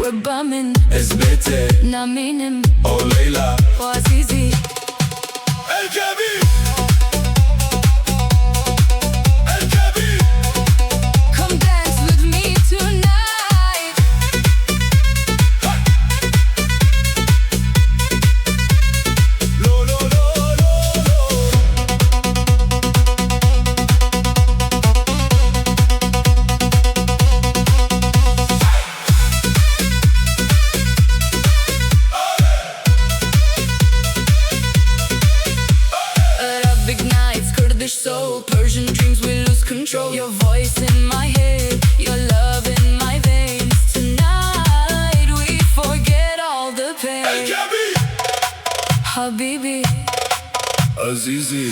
We're bumming اثبتي نامينم او ليلى وعزيزي الكبير الكبير Come dance with me tonight لو لو لو لو لو Arabic nights, Kurdish soul, Persian dreams, we lose control. Your voice in my head, your love in my veins. Tonight we forget all the pain. الكبير Habibi, عزيزي